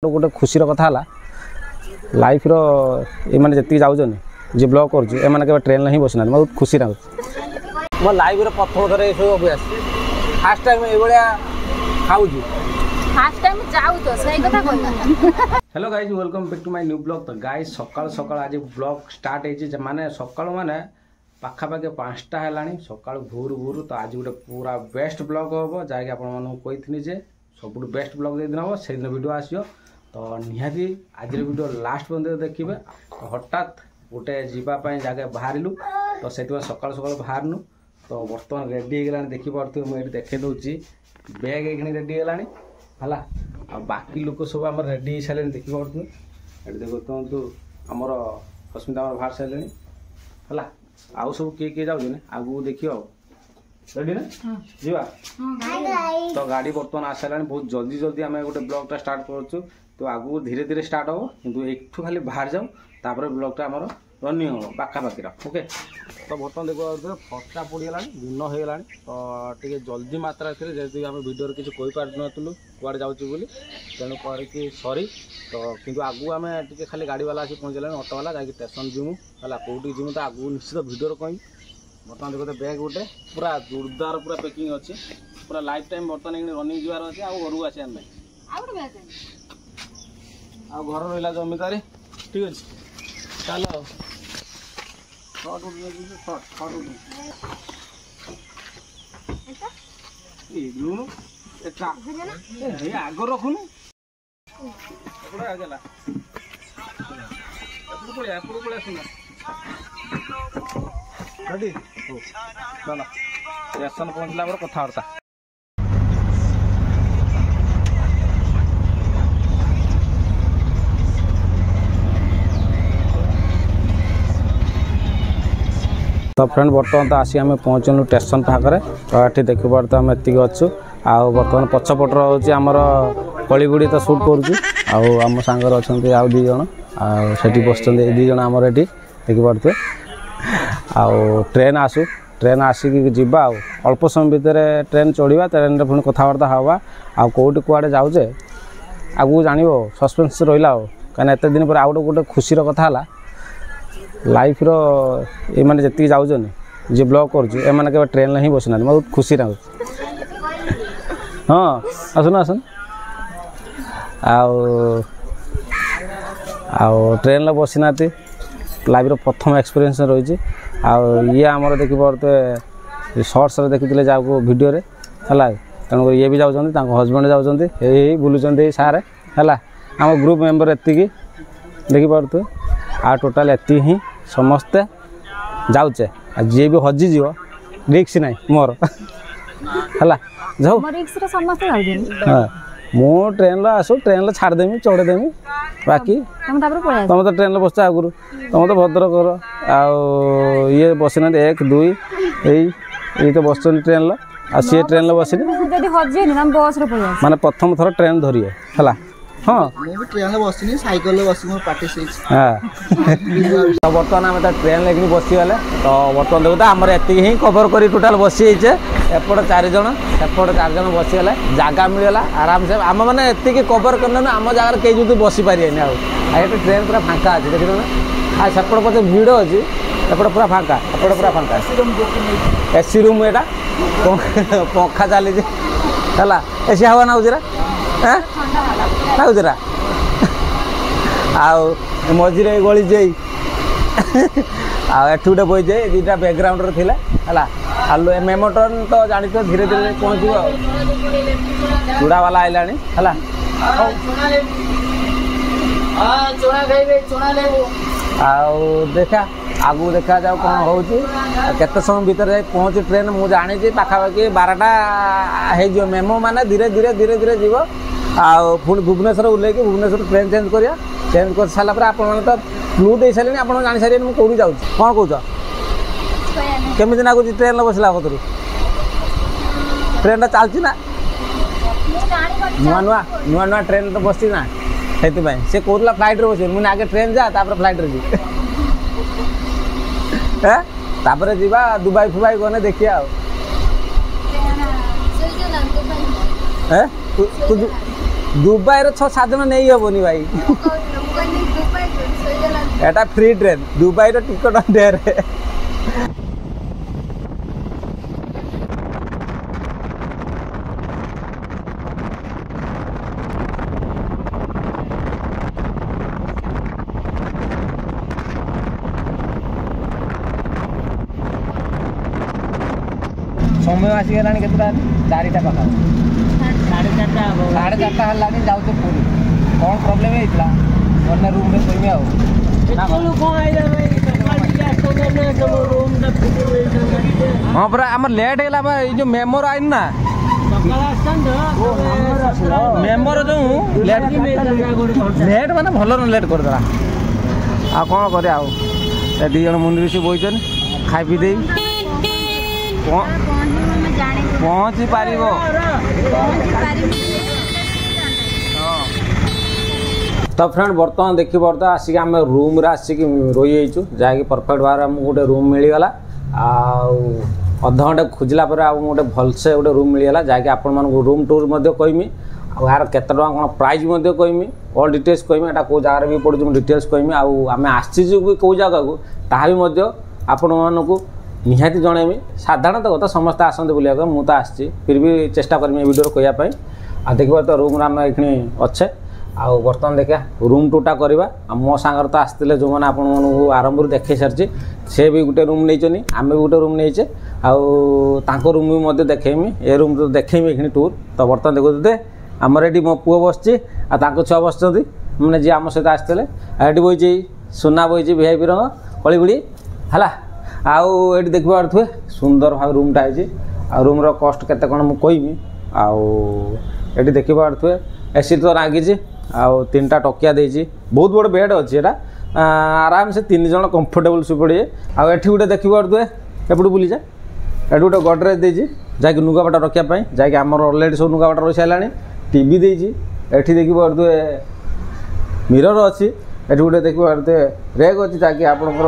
गोटे खुशी कथा लाइफ ये जी जाऊँ जी ब्लॉग कर ट्रेन ही बसना बहुत खुशी लगुच मो लाइफ प्रथम थर सब अभ्यास फास्ट टाइम ये खाऊ hello guys welcome back to my new blog. तो गाइज सकाल सकाल आज ब्लॉग स्टार्ट है माने सकाल माने पाखापाखि 5टा है सकाल भोर भोर। तो आज गोटे पूरा बेस्ट ब्लॉग हम जहाँकि आपथी जे सब बेस्ट ब्लॉग दिन हम से दिन वीडियो आसो। तो निहाती आज वीडियो लास्ट पर्यंत देखिए। तो हठात गोटे जीवाई जगह बाहरलु तो से सकाल सकाल बाहरनु। तो बर्तमान रेडी होगा देखिपे मुझे देखे दूसरी बैग ये रेडी है आ बाकी लोक सब आम रेडी हो सारे देखिपे ये देखो आमर अस्मिता बाहर सारे है आउ सब किए जाऊँ आगू देखिए रेडी ना जीवा। तो गाड़ी बर्तमान आस सारा बहुत जल्दी जल्दी आम गोटे ब्लॉगटा स्टार्ट करूँ। तो आगू धीरे धीरे स्टार्ट हम किंतु एक खाली बाहर जाऊँ तापर ब्लॉगटा आमर रनिंग हम पाखापाखि ओके। तो बर्तमान देखो फटा पड़गला दिन होगा तो टे जल्दी मात्रा जेहतु आम भिडियो किसी कहींपारूँ कुआड़े जाऊँ तेणु करके सॉरी। तो किंतु आगू आम टे खाली गाड़ी वाला आसी पहुँचला ऑटो वाला जाकि स्टेशन जीमु है कौटी जीमु तो आगू निश्चित भिडियो कही। बर्तमान देखो बैग गोटे पूरा जोरदार पूरा पैकिंग अच्छे पूरा लाइफ टाइम बर्तमान रनिंग जीवार अच्छे आ घर को आसार ना आ घर रहा जमीदारी ठीक अच्छे चलो आग रखुन रेडी चलो स्टेशन पहुँचला कथबार्ता। तो फ्रेंड बर्तमान तो आसी आम पहुँचलु स्टेशन पाखे। तो ये देखिए तो आम एतिक अच्छु आउ बर्तमान पछपटर हूँ आमर कलिगुड़ी तो सुट करुँ आम सांगर अच्छा आउ दीज आठी बस दीज आमर ये देखिपे आउ ट्रेन आसू ट्रेन आसिक जावा अल्प समय भितर ट्रेन चढ़ा ट्रेन पुणी कथबार्ता हवा आउ कौटी कुआड़े जाऊे आगू जान सस्पेन्स रहा कहीं एत दिन पर आउ गोटे खुशी कथा लाइफ ये जी जाऊँ जी ब्लॉग कर ट्रेन ही बसना बहुत खुशी लगुच हाँ आसन आसन आउ ट्रेन बसना लाइफ प्रथम एक्सपीरियंस रही ये आमर देखिए सर्ट्स देखी जाऊ भिडियो है तेणुक ये भी जाऊँ हजबैंड जाऊँ यही बुलूँ सारे है आम ग्रुप मेंबर एति देखिपे आ टोटाल एति ही समस्ते जाऊे जी भी हजिज रिक्स ना मोर है जाऊ हाँ मु ट्रेन आसू ट्रेन छाड़देमी चढ़ेदेमी बाकी तुम तो ट्रेन बस आगुरी तुम तो भद्रक ये बसना 1 2 यही तो बस ट्रेन आ सी ट्रेन बसनी माने प्रथम थर ट्रेन धरिए है हाँ ट्रेन बसनी साइकिल बस हाँ तो बर्तमान आम ट्रेन लेकिन बसीगले। तो बर्तमान देखो आमर एति ही कवर कर टोटाल बसीचे एपट 4 जन सेपट 4 जन बसीगले जगह मिलला आराम से आम मैंने एति कवर करना आम जगह कई जो बसी पारे आए ट्रेन पूरा फांका अच्छे देखिए ना आ सेपट पचे भिड़ अच्छी एपट पूरा फांका एपट पूरा फांका एसी रूम यहाँ पंखा चली है एसी हवा नाऊरा नाऊरा आउ मझे गली जाई आठ गोटे बही जाए 2टा बैकग्राउंड थी है मेमो ट्रेन तो जानी तो धीरे धीरे पहुँच चूड़ा वाला आइला है देखा आगू देखा जाओ कौन हो केते समय भीतर जाए पहुँची ट्रेन मुझे जानी पाखापाखि 12टा हो मेमो माने धीरे धीरे धीरे धीरे जीव आउ पुणी भुवनेश्वर ओह्लैक भुवनेश्वर ट्रेन चेंज करिया चेंज कर सारापर आपने तो क्लू दे सारे आप जानी सारे मुझे कौटी जाऊँ कौन कौच केमी लगुच ट्रेन बसला कतरू ट्रेन चलती ना नुआ नुआ नुआ नुआ ट्रेन तो बस ना से कहला फ्लाइट रे बस मुझे आगे ट्रेन जा फ्लाइट रे तापर जीवा दुबई फुबाई गने देखिए दुबई रे 6-7 दिन नहीं हेबनी भाई एटा फ्री ट्रेन दुबई रो टिकट ढेर समय आसीगला केतटा 4टा पाखा 4:30 हेलानी जाऊँ पुरी कौन प्रोब्लेम होता अन्य रूम में सोई हाँ परा आम लेट है जो मेमोर आईन ना मेमोर जो लेट माने भल लेट करदेला आ कौन कर दी जन मुनि ऋषि बोचन खाई पी दे पहुँची पार तो फ्रेंड बर्तमान देखी बर्तमान आसिक आम रूम आसिक रही जाइछु जहाँकि परफेक्ट भाव में गोटे रूम मिलगला अध घंटे खोजला गोटे भलसे गोटे रूम मिलगला जहाँकि आपण रूम टूर कहमी यार केते टका कौन प्राइस कहमी ऑल डिटेल्स कहमी एटा को जगह भी पड़ू डिटेल्स कहमी आम आसचु कौ जगह को ताहा भी आपण मानू निहाती जनइमी साधारणतः कथा समस्त आसते बुला मुझे आसी फिर भी चेष्टा करमी वीडियो कहवाई आ देखिए तो रूम आम ये अच्छे आउ बर्तमान देखा रूम टूरटा करवा मो सांगर तो आसते जो मैंने आपण आरंभ देखे सारी से भी गोटे रूम नहीं आम भी गोटे रूम नहींचे आउ रूम भी देखेमी ए रूम तो देखेमी ये टूर तो बर्तमान देखते आमर ये मो पुओ बस छुआ बस मैंने जी आम सहित आसते ये बही सुना बही वीआईपी रंग कली बुड़ी है आउ ये देखिए सुंदर भाव रूमटा है रूम कस्ट केते कौन मुझे कहमी आउ ये देखिए एसी तो लगी आउ 3टा तकिया देजी बहुत बड़ बेड अच्छी एटा आराम से 3 जन कंफर्टेबल सुपड़े आउ एठी गोटे देखिए एपटू बुली जा एटी गोटे गडरेज देजी जहाँकि नुगापटा रखापी जहाँकि आमर अलरेडी सब नुगापटा रही सारा टीवी देजी एठी देखिए मिरर अच्छी एटी गोटे देखिए रेक अच्छी जहाँकि आपंकर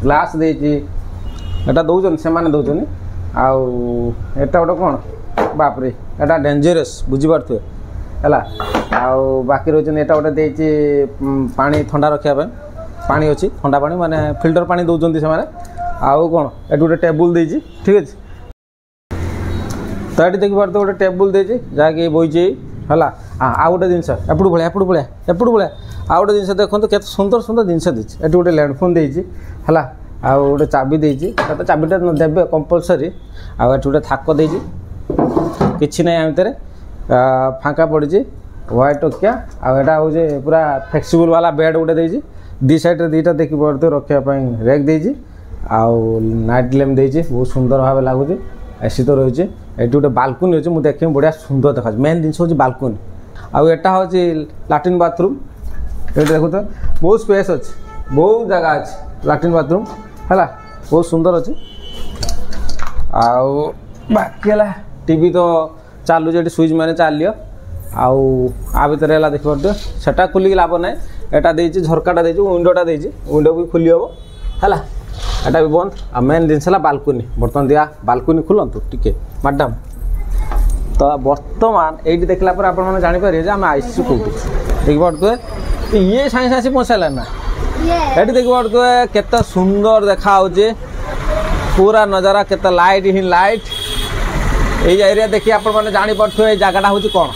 ग्लास देती एटा दौन से दौन आटा गोटे कौन बापरे एटा डेंजरस बुझीपारे है आउ बाकी रोचन एटा गोटे देती पानी ठंडा रखापी पानी अच्छी ठंडा पानी माने फिल्टर पानी दौरान से आउ कौन ये गोटे टेबुल देती ठीक अच्छे तो ये देखिए गोटे टेबुल देती जहाँकि बही है आउ गोटे जिनस एपटू भाया एपटू भाया आउ गोटे जिन देखो के सुंदर सुंदर जिनस देती ये गोटे लैंडफोन देती है आउ गोटे चाबी देती तो चाबीटा देवे कंपलसरी आउ गोटे थाक देती किसी ना भितर फांका पड़ी व्हाइट टकिया आटा हूँ पूरा फ्लेक्सिबल वाला बेड गोटे देती दी साइड दीटा देखी पड़ते रखापी रेक देती आउ नाइट लैम्प देती बहुत सुंदर भाव लगुच एसी तो रही है गोटे बालकनी अच्छे मुझे देखी बढ़िया सुंदर देखा मेन जिन हूँ बालकनी आटा हूँ लाट्रिन बाथरूम ये देखो तो बहुत स्पेस अच्छे बहुत जगह अच्छे लाट्रिन बाथरूम है बहुत सुंदर अच्छे आउ बाकी है टीवी तो चालू ये स्विच मैंने चलियो आउ आ भितर है देखिए सेटा खुलिक लाभ ना यहाँ देती झरकाटा देती विंडोटा देती विंडो भी खुली हम है एटा भी बंद आ मेन जिनस बालकनी बर्तमान दिया बालकनी खुलतु टिके मैडम तो बर्तमान ये देखला आप जापर आम आईसी कौटी देखिए ये साइंस आसी पहुँचाला ना ये देखिए केते सुंदर देखा पूरा नजारा केते लाइट ही लाइट ये एरिया देखिए आप जापे जगटा हूँ कौन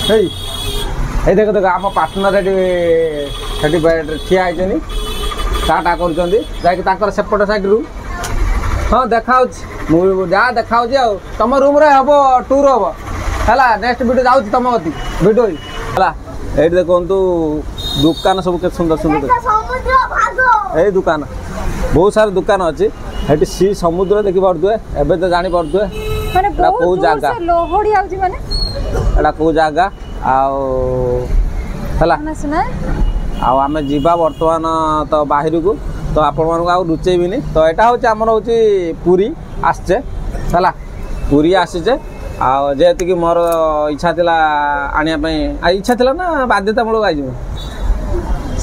ये देख देख आम पार्टनर ये ठिया होती टाटा कर सेपट साइड रूम हाँ देखा जहाँ देखा तुम रूम रे हम टूर हम है नेक्स्ट वीडियो जाऊँ तुम कति वीडियो है ये देखु दुकान सब के सुंदर सुंदर ये दुकान बहुत सारा दुकान अच्छी ये सी समुद्र देखी पारे एवं तो जानी पारे कौ जगह एटा कौ जगह आम जीवा बर्तमान तो बाहर को तो आपण मानक आ लुचेबी तो यहाँ हूँ आमर हूँ पुरी आसचे है पुरी आसीचे जेहेतु कि मोर इच्छा थिला आनिया इच्छा थिला ना बाध्यतामूलक आई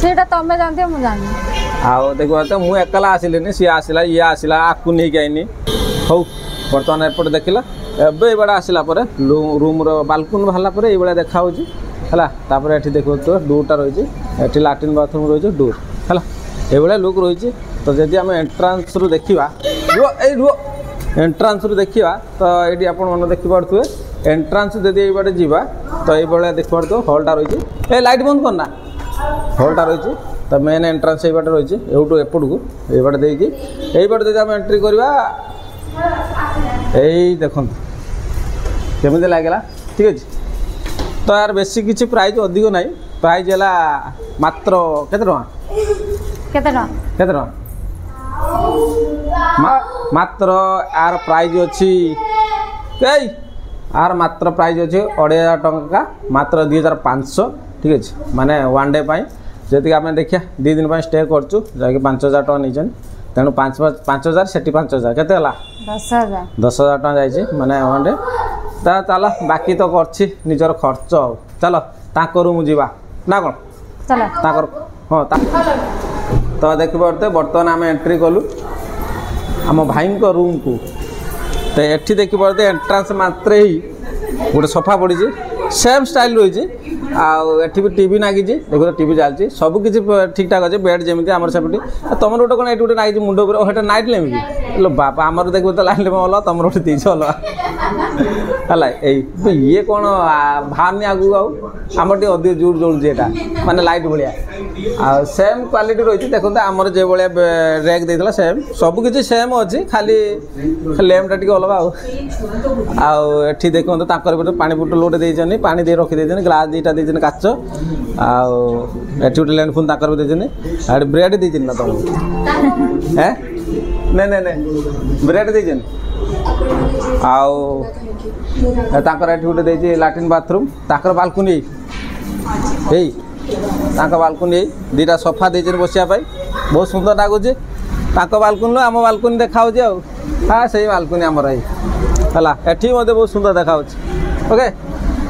सेटा तमे जानते मु जानि आउ देखो तो मु एकला आसिलेनी सी आसिला ये आसिला आकु नहीं आईनी हौ बर्तमान एपट देखिला ଏବେ ଏଇଭଳିଆ ଆସିଲା ପରେ ରୁମ୍ର ବାଲକୁନି ବାହାରିଲା ପରେ ଏଇଭଳିଆ ଦେଖାହେଉଛି ହେଲା। ତାପରେ ଏଠି ଦେଖୁଥିବ ଡୋର୍ଟା ରହିଛି, ଏଠି ଲାଟ୍ରିନ୍ ବାଥରୁମ୍ ରହିଛି ଡୋର୍ ହେଲା, ଏଇଭଳିଆ ଲୁକ୍ ରହିଛି। ତ ଯଦି ଆମେ ଏଣ୍ଟ୍ରାନ୍ସରୁ ଦେଖିବା ଏଣ୍ଟ୍ରାନ୍ସରୁ ଦେଖିବା ତ ଏଇଠି ଆପଣ ମାନେ ଦେଖିପାରୁଥିବେ ଏଣ୍ଟ୍ରାନ୍ସ ଯଦି ଏଇବାଟେ ଯିବା ତ ଏଇଭଳିଆ ଦେଖିପାରୁଥିବ ହଲ୍ଟା ରହିଛି। ଏ ଲାଇଟ୍ ବନ୍ଦ କରନା, ହଲ୍ଟା ରହିଛି। ତ ମେନ୍ ଏଣ୍ଟ୍ରାନ୍ସ ଏଇବାଟେ ରହିଛି, ଏଇଠୁ ଏପଟକୁ ଏଇବାଟେ ଦେଇକି ଏଇବାଟେ ଯଦି ଆମେ ଏଣ୍ଟ୍ରି କରିବା ଏଇ ଦେଖନ୍ତୁ କେମିତି ଲାଗିଲା ଠିକ୍ ଅଛି। ତ यार ବେଶୀ କିଛି ପ୍ରାଇସ୍ ଅଧିକ ନାହିଁ, ପ୍ରାଇସ୍ ହେଲା ମାତ୍ର କେତେ ଟଙ୍କା କେତେ ଟଙ୍କା କେତେ ଟଙ୍କା ମାତ୍ର यार ପ୍ରାଇସ୍ ଅଛି ଏଇ यार ମାତ୍ର ପ୍ରାଇସ୍ ଅଛି 2500 ଟଙ୍କା, ମାତ୍ର 2500 ଠିକ୍ ଅଛି। ମାନେ ୱାନ୍ ଡେ ପାଇଁ ଯେତିକି ଆମେ ଦେଖିବା 2 ଦିନ ପାଇଁ ଷ୍ଟେ କରୁଛୁ ଯାହାକି 5000 ଟଙ୍କା ନେଇଛନ୍ତି, ତେଣୁ 5000 ସେଠି 5000 କେତେ ହେଲା 10000 ଟଙ୍କା ଯାଇଛି ମାନେ ୱାନ୍ ଡେ। ତା ଚାଲ ବାକି ତ କରଛି ନିଜର ଖର୍ଚ୍ଚ ଆଉ ଚାଲ ତାଙ୍କ ରୁମ୍ ଯିବା ନା କ'ଣ ତାଙ୍କର ହଁ ତ ଦେଖିପାରୁଥିବେ ବର୍ତ୍ତମାନ ଆମେ ଏଣ୍ଟ୍ରି କଲୁ ଆମ ଭାଇଙ୍କ ରୁମ୍କୁ। ତ ଏଠି ଦେଖିପାରୁଥିବେ ଏଣ୍ଟ୍ରାନ୍ସ ମାତ୍ରେ ହିଁ ଗୋଟେ ସୋଫା ପଡ଼ିଛି, ସେମ୍ ଷ୍ଟାଇଲ୍ ରହିଛି। ଆଉ ଏଠି ବି ଟିଭି ଲାଗିଛି, ଦେଖୁଛ ଟିଭି ଚାଲିଛି, ସବୁ କିଛି ଠିକ୍ଠାକ୍ ଅଛି। ବେଡ୍ ଯେମିତି ଆମର ସେପଟେ, ତମର ଗୋଟେ କ'ଣ ଏଠି ଗୋଟେ ଲାଗିଛି ମୁଣ୍ଡ ଉପରେ, ସେଟା ନାଇଟ୍ ଲ୍ୟାମ୍ପ କି ବାପା ଆମର ଦେଖିବ ତ ଲାଇଟ୍ ଲ୍ୟାମ୍ପ ଅଲଗା, ତମର ଗୋଟେ ଦେଇଛ ଅଲଗା ହେଲା। ଏଇ ଇଏ କ'ଣ ବାହାରୁନି ଆଗକୁ, ଆଉ ଆମର ଟିକେ ଅଧିକ ଜୋର ଜଳୁଛି ଏଇଟା ମାନେ ଲାଇଟ୍ ଭଳିଆ। ଆଉ ସେମ୍ କ୍ୱାଲିଟି ରହିଛି, ଦେଖନ୍ତୁ ଆମର ଯେଭଳିଆ ରେକ୍ ଦେଇଥିଲା ସେମ୍, ସବୁ କିଛି ସେମ୍ ଅଛି, ଖାଲି ଲ୍ୟାମ୍ପଟା ଟିକେ ଅଲଗା ଆଉ ଏଠି ଦେଖନ୍ତୁ ତାଙ୍କର ଗୋଟେ ପାଣି ବୋଟଲ ଗୋଟେ ଦେଇଛନ୍ତି, ପାଣି ଦେଇ ରଖିଦେଇଛନ୍ତି, ଗ୍ଲାସ୍ ଦୁଇଟା ଦେଇଛନ୍ତି କାଚ। ଆଉ ଏଠି ଗୋଟେ ଲ୍ୟାଣ୍ଡ ଫୋନ୍ ତାଙ୍କର ବି ଦେଇଛନ୍ତି, ଆଉ ଏଠି ବ୍ରେଡ଼୍ ଦେଇଛନ୍ତି ନା ତମକୁ ନାଇଁ ବ୍ରେଡ଼୍ ଦେଇଛନ୍ତି। ଆଉ ତାଙ୍କର ଏଠି ଗୋଟେ ଦେଇଛି ଲାଟ୍ରିନ୍ ବାଥରୁମ୍, ତାଙ୍କର ବାଲକୁନି ଏଇ ତାଙ୍କ ବାଲକୁନି ଏଇ ଦୁଇଟା ସୋଫା ଦେଇଛନ୍ତି ବସିବା ପାଇଁ, ବହୁତ ସୁନ୍ଦର ଲାଗୁଛି। ତାଙ୍କ ବାଲକୁନିରୁ ଆମ ବାଲକୁନି ଦେଖାହେଉଛି ଆଉ ହଁ ସେଇ ବାଲକୁନି ଆମର ଏଇ ହେଲା। ଏଠି ମଧ୍ୟ ବହୁତ ସୁନ୍ଦର ଦେଖାହେଉଛି ଓକେ।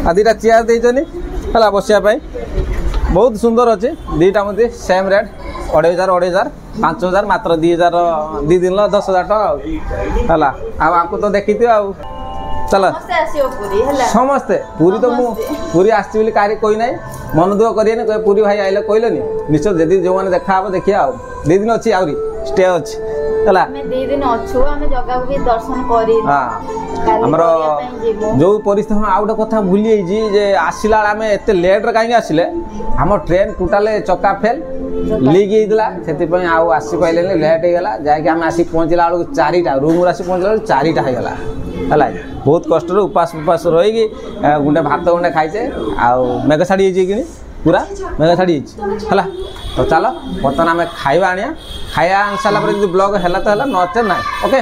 ଆଉ ଦୁଇଟା ଚେୟାର ଦେଇଛନ୍ତି ହେଲା ବସିବା ପାଇଁ, ବହୁତ ସୁନ୍ଦର ଅଛି। ଦୁଇଟା ମଧ୍ୟ ସେମ୍ ରେଟ୍ 2500 5000 ମାତ୍ର 2000 2 ଦିନର 10000 ଟଙ୍କା ଆଉ ହେଲା। ଆଉ ଆଙ୍କୁ ତ ଦେଖିଥିବେ ଆଉ ଚାଲ ସମସ୍ତେ ପୁରୀ ତ ମୁଁ ପୁରୀ ଆସିଛି ବୋଲି କାହାରି କହି ନାହିଁ, ମନ ଦୁଃଖ କରିବେନି, କହେ ପୁରୀ ଭାଇ ଆଇଲେ କହିଲେନି, ନିଶ୍ଚୟ ଯଦି ଯେଉଁମାନେ ଦେଖା ହେବ ଦେଖିବା ଆଉ 2 ଦିନ ଅଛି ଆହୁରି ଷ୍ଟେ ଅଛି ହେଲା। ଆମର ଯେଉଁ ପରିସ୍ଥିତି ଆଉ ଗୋଟେ କଥା ଭୁଲି ଯାଇଛି ଯେ ଆସିଲା ବେଳେ ଆମେ ଏତେ ଲେଟ୍ରେ କାହିଁକି ଆସିଲେ, ଆମ ଟ୍ରେନ୍ ଟୋଟାଲ ଚକା ଫେଲ୍ ଲିକ୍ ହେଇଥିଲା, ସେଥିପାଇଁ ଆଉ ଆସିପାରିଲେନି, ଲେଟ୍ ହେଇଗଲା। ଯାଇକି ଆମେ ଆସିକି ପହଞ୍ଚିଲା ବେଳକୁ 4ଟା, ରୁମ୍ରୁ ଆସି ପହଞ୍ଚିଲା ବେଳକୁ 4ଟା ହେଇଗଲା ହେଲା। ବହୁତ କଷ୍ଟରେ ଉପାସ ରହିକି ଗୁଣ୍ଡେ ଭାତ ଗୁଣ୍ଡେ ଖାଇଛେ। ଆଉ ମେଘ ଛାଡ଼ି ହେଇଛି କିଣି ପୁରା ମେଘ ଛାଡ଼ି ହେଇଛି ହେଲା। ତ ଚାଲ ବର୍ତ୍ତମାନ ଆମେ ଖାଇବା ଆଣିବା, ଖାଇବା ଆଣି ସାରିଲା ପରେ ଯଦି ବ୍ଲଗ୍ ହେଲା ତ ହେଲା, ନଚେତ୍ ନାହିଁ ଓକେ।